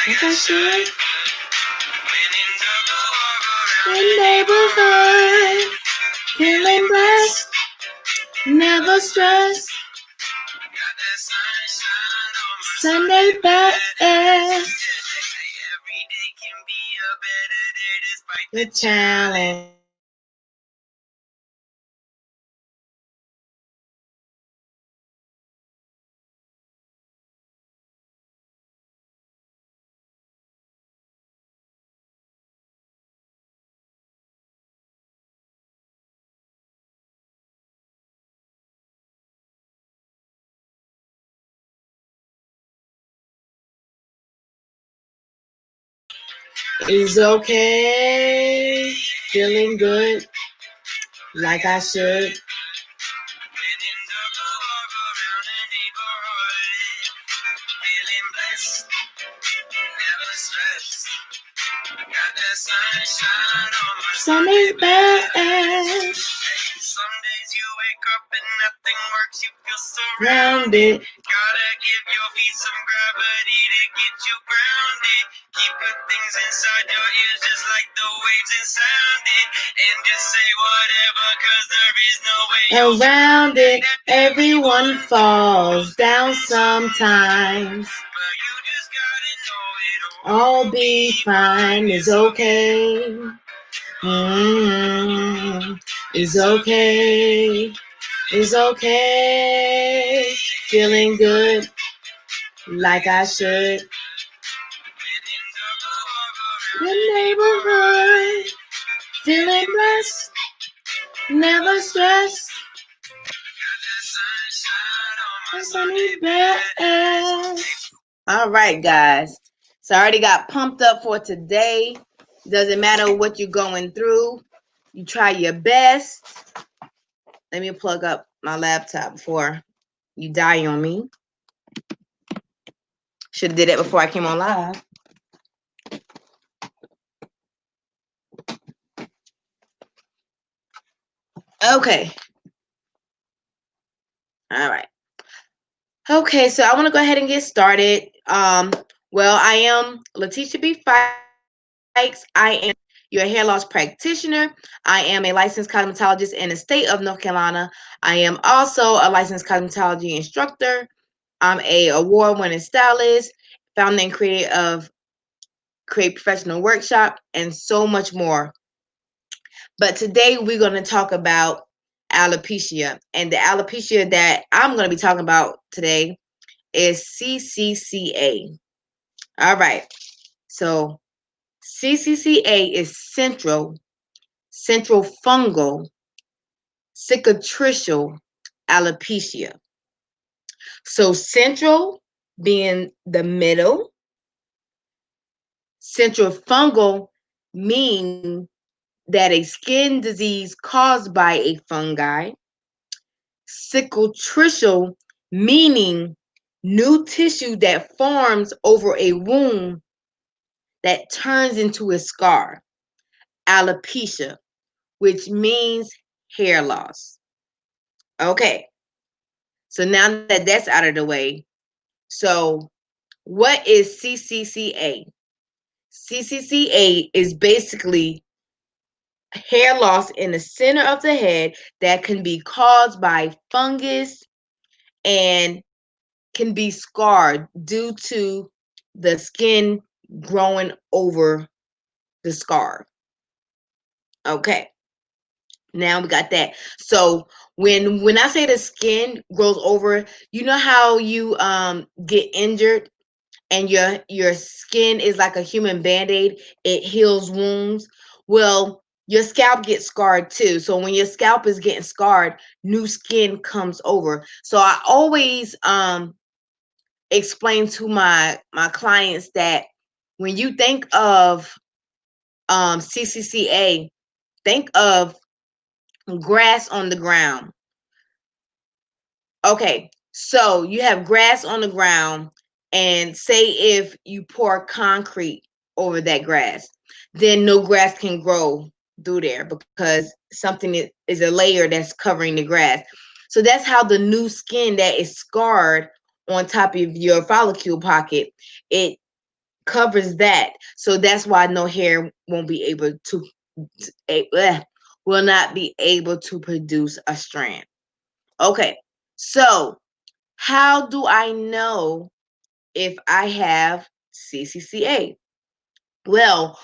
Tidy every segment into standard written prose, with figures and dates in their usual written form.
like I should. In neighborhood, feeling blessed, never stressed. Sunday best. The challenge. Is okay. Feeling good, like I should. Sunday's best. Some days you wake up and nothing works, you feel surrounded. Gotta give your feet some gravity to get you grounded. Keep good things inside your ears just like the waves and sound it. And just say whatever, cause there is no way around it. Everyone falls down sometimes. But you just gotta know it'll all be fine. It's okay. It's okay. It's okay. Feeling good, like I should. The neighborhood, feeling blessed, never stressed. Sunny best. All right, guys. So I already got pumped up for today. Doesn't matter what you're going through. You try your best. Let me plug up my laptop before you die on me. Should have did it before I came on live. Okay. All right. Okay, so I want to go ahead and get started. Well, I am Letitia B. Fikes. I am your hair loss practitioner. I am a licensed cosmetologist in the state of North Carolina. I am also a licensed cosmetology instructor. I'm a award-winning stylist, founder and creator of Create Professional Workshop, and so much more. But today we're going to talk about alopecia. And the alopecia that I'm going to be talking about today is CCCA. All right. So CCCA is central fungal cicatricial alopecia. So central being the middle, central fungal meaning that a skin disease caused by a fungi, cicatricial meaning new tissue that forms over a wound that turns into a scar, alopecia, which means hair loss. Okay, so now that that's out of the way, so what is CCCA? CCCA is basically hair loss in the center of the head that can be caused by fungus and can be scarred due to the skin growing over the scar. Okay. Now we got that. So when I say the skin grows over, you know how you get injured and your skin is like a human band-aid, it heals wounds. Well, your scalp gets scarred too. So when your scalp is getting scarred, new skin comes over. So I always explain to my clients that when you think of CCCA, think of grass on the ground. Okay, so you have grass on the ground, and say if you pour concrete over that grass, then no grass can grow through there because something is a layer that's covering the grass. So that's how the new skin that is scarred on top of your follicle pocket, it covers that. So that's why no hair won't be able to will not be able to produce a strand. Okay. So, how do I know if I have CCCA? Well,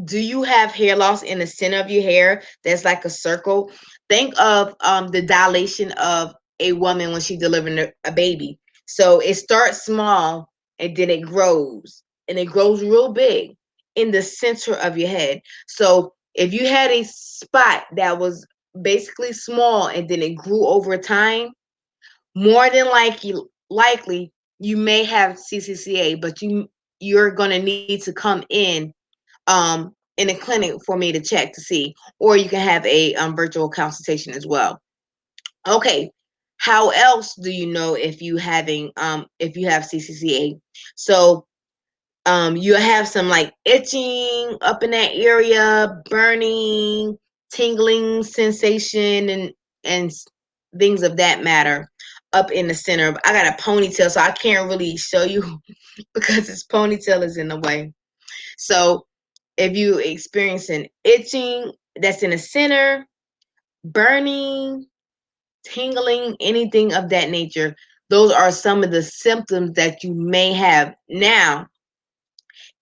do you have hair loss in the center of your hair that's like a circle? Think of the dilation of a woman when she's delivering a baby. So it starts small and then it grows, and it grows real big in the center of your head. So if you had a spot that was basically small and then it grew over time, more than likely you may have CCCA, but you're going to need to come in a clinic for me to check to see, or you can have a virtual consultation as well. Okay, how else do you know if you have CCCA? So you have some like itching up in that area, burning, tingling sensation, and things of that matter up in the center. I got a ponytail, so I can't really show you because this ponytail is in the way. So if you experiencing itching that's in the center, burning, tingling, anything of that nature, those are some of the symptoms that you may have. Now,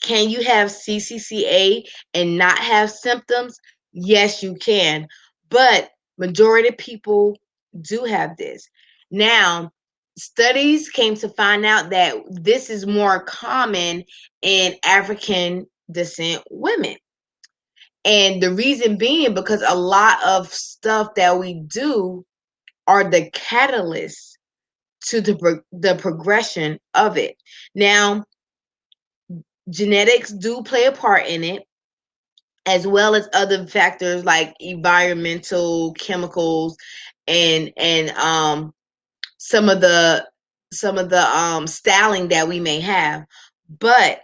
can you have CCCA and not have symptoms? Yes, you can. But majority of people do have this. Now, studies came to find out that this is more common in African descent women. And the reason being because a lot of stuff that we do are the catalyst to the progression of it. Now, genetics do play a part in it, as well as other factors like environmental chemicals and some of the styling that we may have. But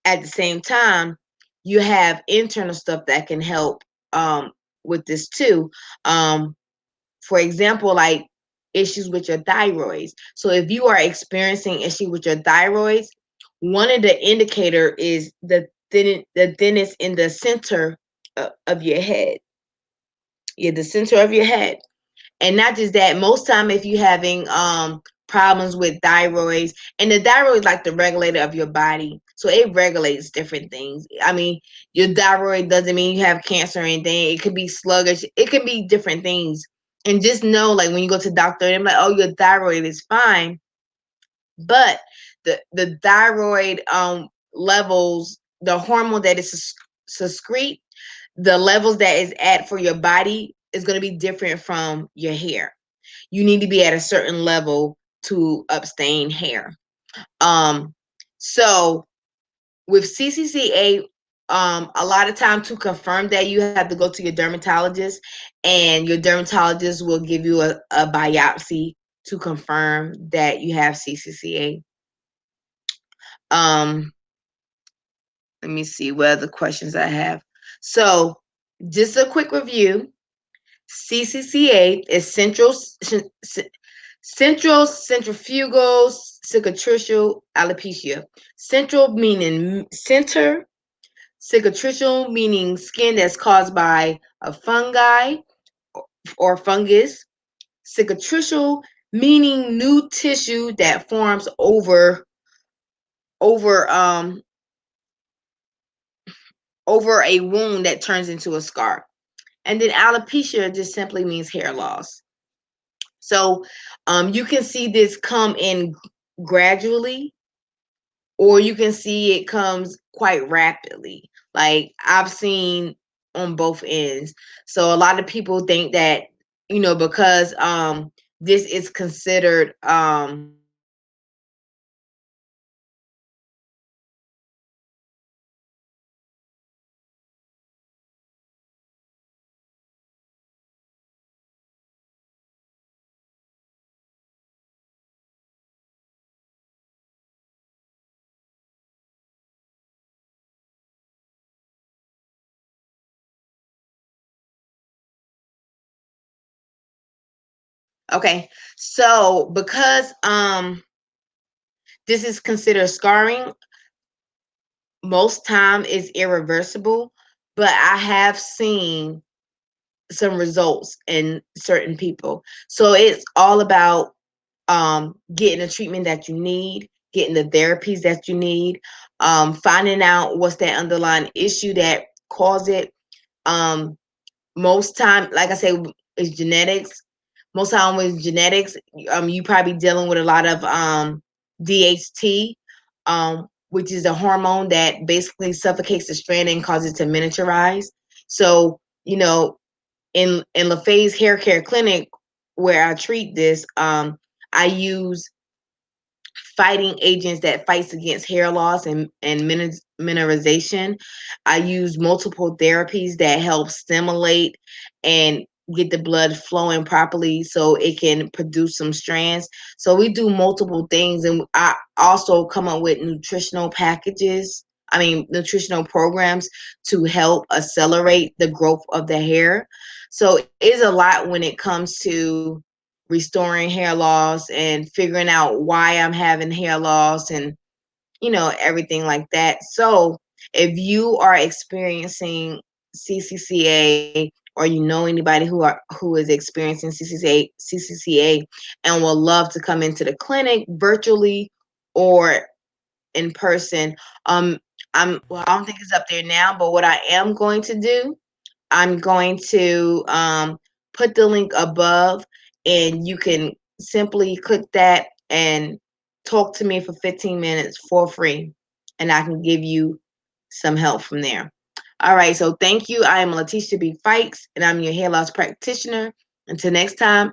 at the same time, you have internal stuff that can help um with this too. Um for example, like issues with your thyroids. So if you are experiencing issues with your thyroids, one of the indicator is the thinness in the center of your head. Yeah, the center of your head. And not just that, most time if you're having problems with thyroids, and the thyroid is like the regulator of your body, so it regulates different things. I mean, your thyroid doesn't mean you have cancer or anything. It could be sluggish, it could be different things. And just know, like when you go to the doctor, they're like, oh, your thyroid is fine, but the thyroid levels, the hormone that is secrete, the levels that is at for your body is going to be different from your hair. You need to be at a certain level to abstain hair. Um, so with CCCA, a lot of time to confirm that you have to go to your dermatologist, and your dermatologist will give you a biopsy to confirm that you have CCCA. Um, Let me see what other questions I have. So, just a quick review. CCCA is central centrifugal cicatricial alopecia. Central meaning center, cicatricial meaning skin that's caused by a fungi or fungus. Cicatricial meaning new tissue that forms over over a wound that turns into a scar. And then alopecia just simply means hair loss. So you can see this come in gradually, or you can see it comes quite rapidly. Like I've seen on both ends. So a lot of people think that, because this is considered okay. So because this is considered scarring, most time is irreversible, but I have seen some results in certain people. So it's all about getting the treatment that you need, getting the therapies that you need, finding out what's that underlying issue that caused it. Um, most time, like I say, it's genetics. Most time with genetics, you probably dealing with a lot of DHT, which is a hormone that basically suffocates the strand and causes it to miniaturize. So, in LaFay's hair care clinic where I treat this, I use fighting agents that fights against hair loss and mineralization. I use multiple therapies that help stimulate and get the blood flowing properly so it can produce some strands. So we do multiple things, and I also come up with nutritional programs to help accelerate the growth of the hair. So it's a lot when it comes to restoring hair loss and figuring out why I'm having hair loss and everything like that. So if you are experiencing CCCA or you know anybody who is experiencing CCCA and would love to come into the clinic virtually or in person, I don't think it's up there now, but what I am going to do, I'm going to put the link above, and you can simply click that and talk to me for 15 minutes for free, and I can give you some help from there. All right, so thank you. I am Letitia B. Fikes, and I'm your hair loss practitioner. Until next time,